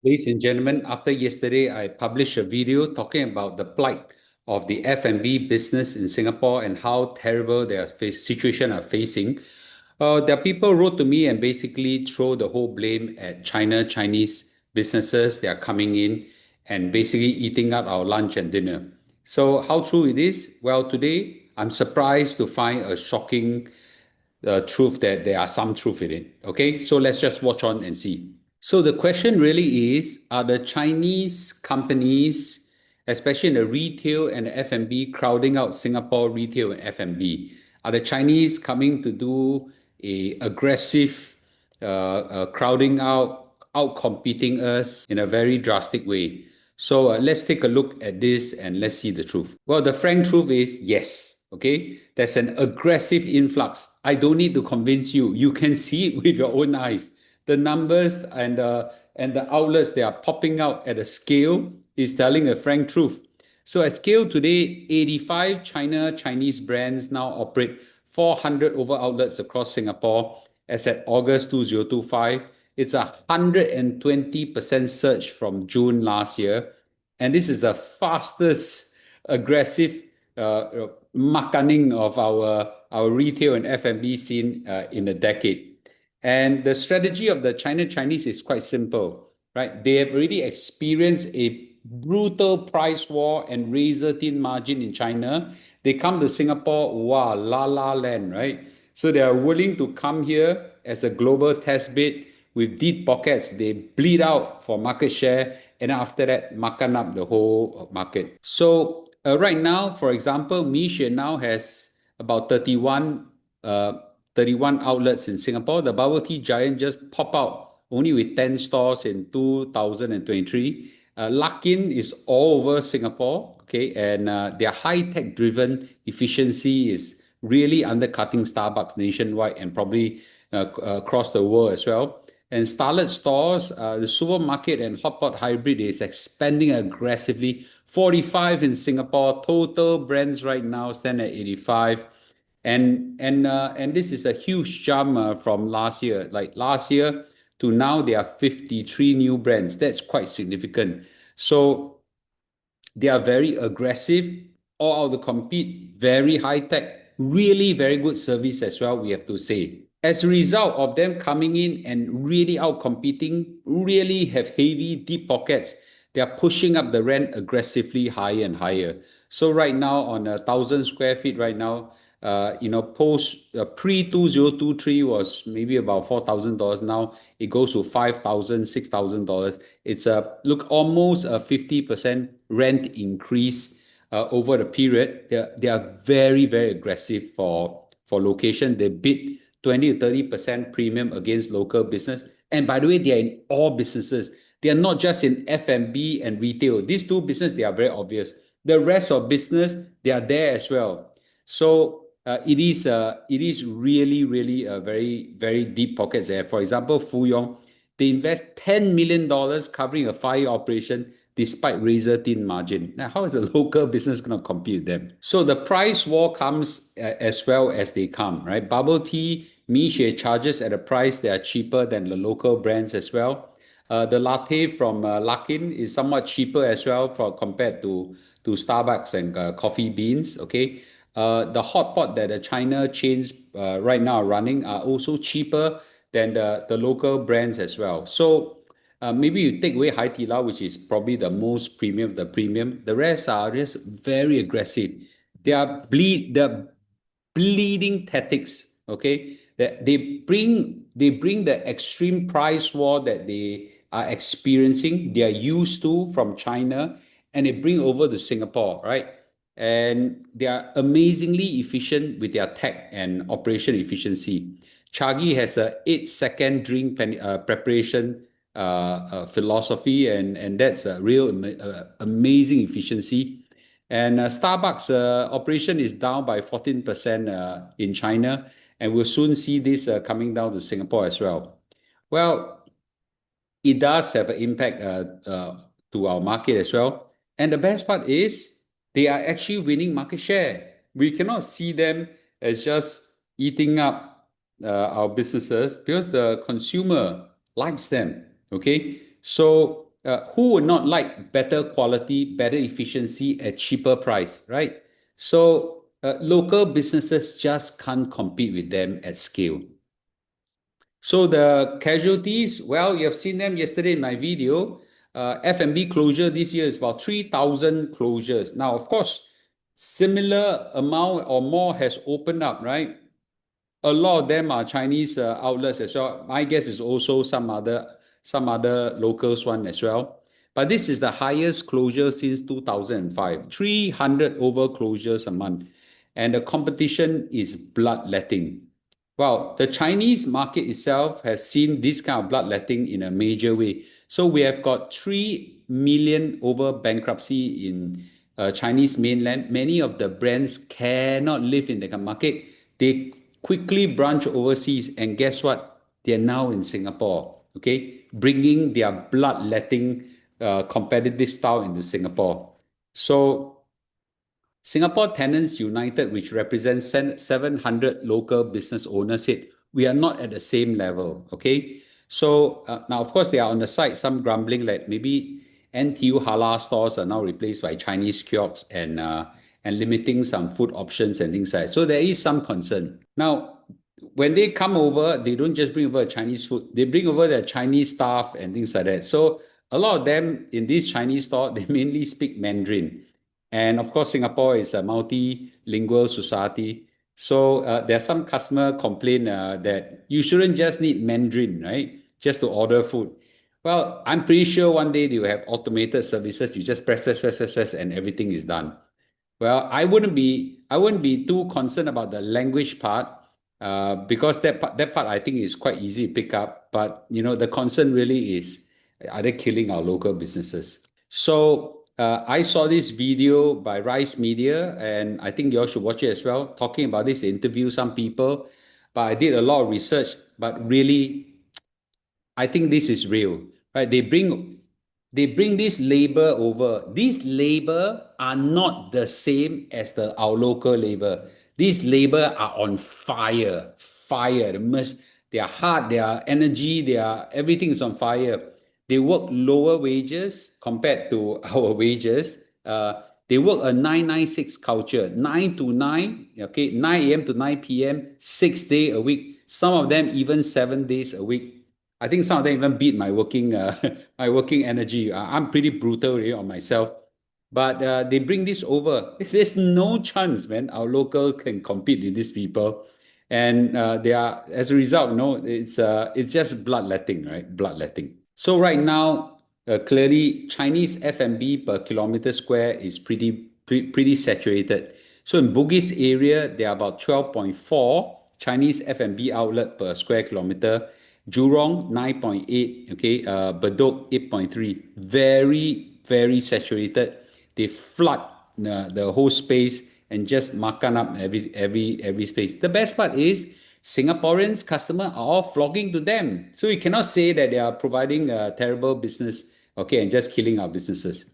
Ladies and gentlemen, after yesterday, I published a video talking about the plight of the F&B business in Singapore and how terrible their situation are facing. There are people wrote to me and basically throw the whole blame at Chinese businesses. They are coming in and basically eating up our lunch and dinner. So how true it is? Well, today I'm surprised to find a shocking truth that there are some truth in it. Okay, so let's just watch on and see. So the question really is, are the Chinese companies, especially in the retail and the F&B, crowding out Singapore retail and F&B? Are the Chinese coming to do a aggressive crowding out competing us in a very drastic way? So let's take a look at this and let's see the truth. Well, the frank truth is yes. Okay, there's an aggressive influx. I don't need to convince you. You can see it with your own eyes. The numbers and the outlets they are popping out at a scale is telling a frank truth. So at scale today, 85 Chinese brands now operate 400 over outlets across Singapore. As at August 2025, it's a 120% surge from June last year. And this is the fastest aggressive makaning of our retail and F&B scene in a decade. And the strategy of the Chinese is quite simple, right? They have already experienced a brutal price war and razor thin margin in China. They come to Singapore, wow, la la land, right? So they are willing to come here as a global test bed with deep pockets. They bleed out for market share, and after that, makan up the whole market. So right now, for example, Mixue now has about 31 outlets in Singapore. The bubble tea giant just popped out only with 10 stores in 2023. Luckin is all over Singapore, okay, and their high-tech driven efficiency is really undercutting Starbucks nationwide and probably across the world as well. And Scarlett stores, the supermarket and hotpot hybrid is expanding aggressively. 45 in Singapore. Total brands right now stand at 85. And this is a huge jump from last year. Like last year to now, there are 53 new brands. That's quite significant. So they are very aggressive, all out to compete, very high tech, really very good service as well, we have to say. As a result of them coming in and really out competing, really have heavy, deep pockets, they are pushing up the rent aggressively higher and higher. So right now on 1,000 square feet right now, post pre 2023 was maybe about $4,000. Now it goes to $5,000, $6,000. It's a look almost a 50% rent increase over the period. They are very, very aggressive for location. They bid 20 to 30% premium against local business. And by the way, they are in all businesses. They are not just in F&B and retail. These two businesses, they are very obvious. The rest of business, they are there as well. So it is really, really a very, very deep pockets there. For example, Fuyong, they invest $10 million covering a fire operation despite razor thin margin. Now, how is a local business going to compete with them? So the price war comes as well as they come, right? Bubble tea, Mixue charges at a price that are cheaper than the local brands as well. The latte from Luckin is somewhat cheaper as well for compared to Starbucks and coffee beans. Okay, the hot pot that the China chains right now are running are also cheaper than the local brands as well. So maybe you take away Hai Di Lao, which is probably the most premium, the premium. The rest are just very aggressive. The bleeding tactics. Okay, that they bring the extreme price war that they are experiencing. They are used to from China, and they bring over to Singapore, right? And they are amazingly efficient with their tech and operation efficiency. Chagi has a 8-second drink preparation philosophy, and that's a real amazing efficiency. And Starbucks operation is down by 14% in China, and we'll soon see this coming down to Singapore as well. Well, it does have an impact to our market as well. And the best part is they are actually winning market share. We cannot see them as just eating up our businesses because the consumer likes them. Okay, so who would not like better quality, better efficiency at cheaper price, right? So local businesses just can't compete with them at scale. So the casualties, well, you have seen them yesterday in my video. F&B closure this year is about 3,000 closures. Now, of course, similar amount or more has opened up, right? A lot of them are Chinese outlets as well. My guess is also some other locals one as well. But this is the highest closure since 2005. 300 over closures a month. And the competition is bloodletting. Well, the Chinese market itself has seen this kind of bloodletting in a major way. So we have got 3 million over bankruptcy in Chinese mainland. Many of the brands cannot live in the market. They quickly branch overseas, and guess what? They're now in Singapore, okay, bringing their bloodletting competitive style into Singapore. So Singapore Tenants United, which represents 700 local business owners, said we are not at the same level. Okay, so now of course they are on the side some grumbling like maybe NTU halal stores are now replaced by Chinese kiosks and limiting some food options and things like that. So there is some concern. Now, when they come over, they don't just bring over Chinese food; they bring over their Chinese staff and things like that. So a lot of them in this Chinese store, they mainly speak Mandarin. And of course, Singapore is a multilingual society. So there's some customer complain that you shouldn't just need Mandarin, right? Just to order food. Well, I'm pretty sure one day they will have automated services. You just press, and everything is done. Well, I wouldn't be too concerned about the language part because that part I think is quite easy to pick up. But the concern really is, are they killing our local businesses? So I saw this video by Rice Media, and I think you all should watch it as well. Talking about this, they interview some people, but I did a lot of research. But really, I think this is real, right? They bring this labor over. These labor are not the same as our local labor. These labor are on fire, fire. Their heart, their energy, their everything is on fire. They work lower wages compared to our wages. They work a 996 culture, 9 to 9, okay, 9 a.m. to 9 p.m., 6 days a week. Some of them even 7 days a week. I think some of them even beat my working my working energy. I'm pretty brutal really on myself, but they bring this over. There's no chance, man. Our local can compete with these people, and they are as a result. No, it's just bloodletting, right? Bloodletting. So right now, clearly Chinese F&B per kilometer square is pretty saturated. So in Bugis area, there are about 12.4 Chinese F&B outlet per square kilometer. Jurong 9.8, okay, Bedok 8.3. Very, very saturated. They flood the whole space and just makan up every space. The best part is Singaporeans customer are all flocking to them. So you cannot say that they are providing a terrible business, okay, and just killing our businesses.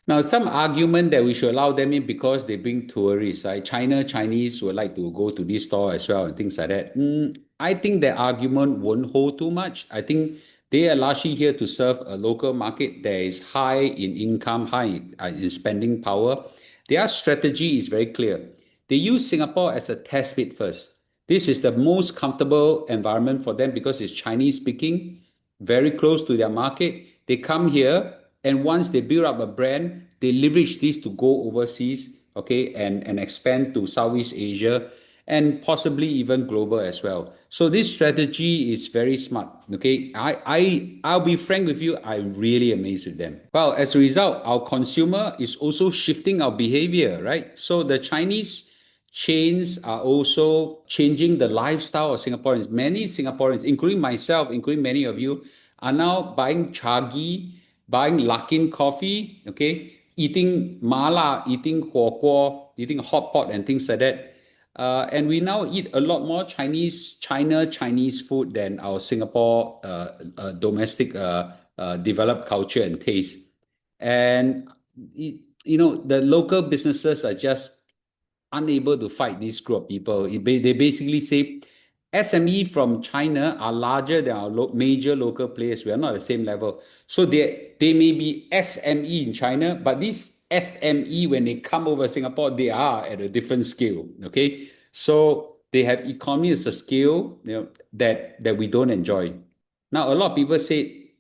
Now, some argument that we should allow them in because they bring tourists, right? Chinese would like to go to this store as well and things like that. I think that argument won't hold too much. I think they are largely here to serve a local market that is high in income, high in spending power. Their strategy is very clear. They use Singapore as a test bed first. This is the most comfortable environment for them because it's Chinese speaking, very close to their market. They come here, and once they build up a brand, they leverage this to go overseas, okay, and expand to Southeast Asia and possibly even global as well. So this strategy is very smart. Okay, I'll be frank with you, I'm really amazed with them. Well, as a result, our consumer is also shifting our behavior, right? So the Chinese chains are also changing the lifestyle of Singaporeans. Many Singaporeans, including myself, including many of you, are now buying chagi, buying Luckin coffee, okay, eating mala, eating huo guo, eating hot pot and things like that. And we now eat a lot more Chinese food than our Singapore domestic developed culture and taste. And the local businesses are just unable to fight this group of people. They basically say SME from China are larger than our major local players. We are not at the same level. So they may be SME in China, but these SME, when they come over Singapore, they are at a different scale. Okay. So they have economies of scale, that we don't enjoy. Now, a lot of people say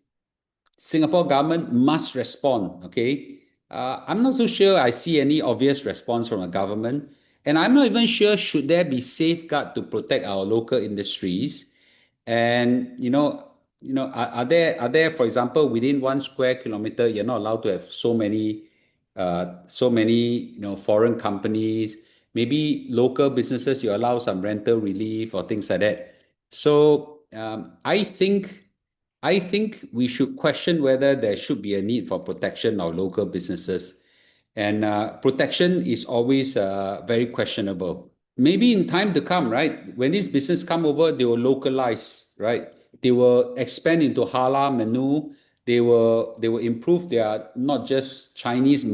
Singapore government must respond. Okay. I'm not so sure I see any obvious response from the government. And I'm not even sure should there be safeguard to protect our local industries. And are there, for example, within 1 square kilometer, you're not allowed to have so many foreign companies. Maybe local businesses, you allow some rental relief or things like that. So I think we should question whether there should be a need for protection of local businesses. And protection is always very questionable. Maybe in time to come, right? When this business come over, they will localize, right? They will expand into halal menu. They will improve their not just Chinese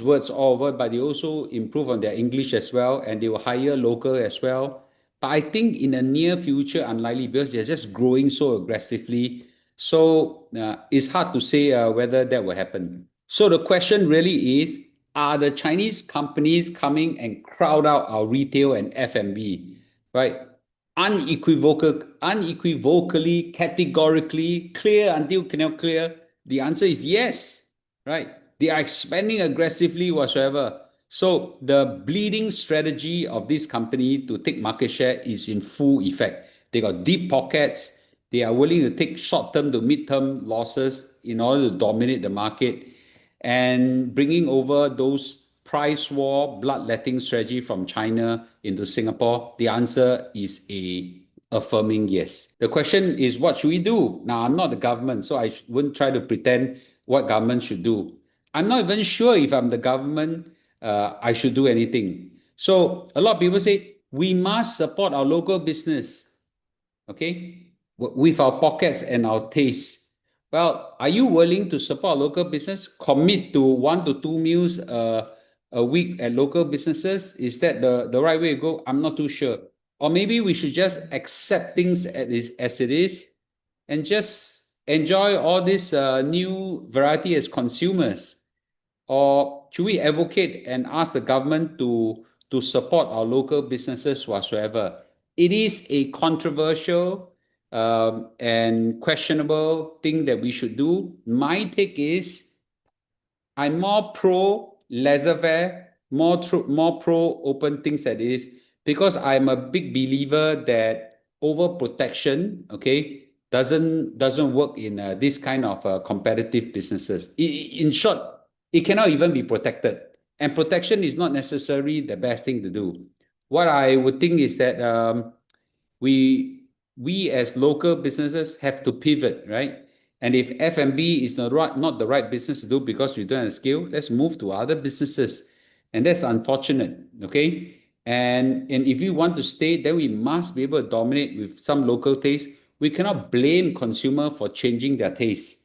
words all over, but they also improve on their English as well, and they will hire local as well. But I think in the near future, unlikely because they're just growing so aggressively. So it's hard to say whether that will happen. So the question really is, are the Chinese companies coming and crowd out our retail and F&B, right? Unequivocally, categorically, clear until cannot clear? The answer is yes, right? They are expanding aggressively whatsoever. So the bleeding strategy of this company to take market share is in full effect. They got deep pockets. They are willing to take short-term to mid-term losses in order to dominate the market, and bringing over those price war, bloodletting strategy from China into Singapore. The answer is a affirming yes. The question is, what should we do? Now, I'm not the government, so I wouldn't try to pretend what government should do. I'm not even sure if I'm the government, I should do anything. So a lot of people say we must support our local business, okay, with our pockets and our taste. Well, are you willing to support local business? Commit to 1 to 2 meals a week at local businesses? Is that the right way to go? I'm not too sure. Or maybe we should just accept things as it is and just enjoy all this new variety as consumers. Or should we advocate and ask the government to support our local businesses whatsoever? It is a controversial and questionable thing that we should do. My take is I'm more pro laissez-faire, more pro open things that is, because I'm a big believer that overprotection, okay, doesn't work in this kind of competitive businesses. In short, it cannot even be protected, and protection is not necessarily the best thing to do. What I would think is that we as local businesses have to pivot, right? And if F&B is not the right business to do because we don't have scale, let's move to other businesses. And that's unfortunate, okay? And if we want to stay, then we must be able to dominate with some local taste. We cannot blame consumer for changing their taste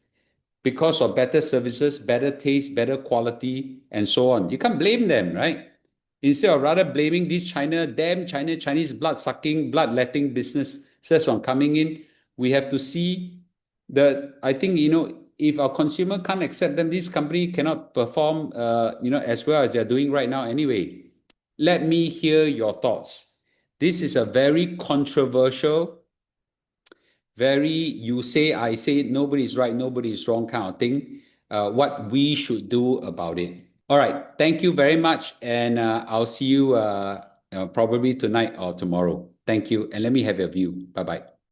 because of better services, better taste, better quality, and so on. You can't blame them, right? Instead of rather blaming this Chinese blood-sucking, blood-letting businesses from coming in, we have to see that, I think, if our consumer can't accept them, this company cannot perform, as well as they're doing right now anyway. Let me hear your thoughts. This is a very controversial, very you say, I say, nobody is right, nobody is wrong kind of thing. What we should do about it. All right. Thank you very much. And I'll see you probably tonight or tomorrow. Thank you. And let me have your view. Bye bye.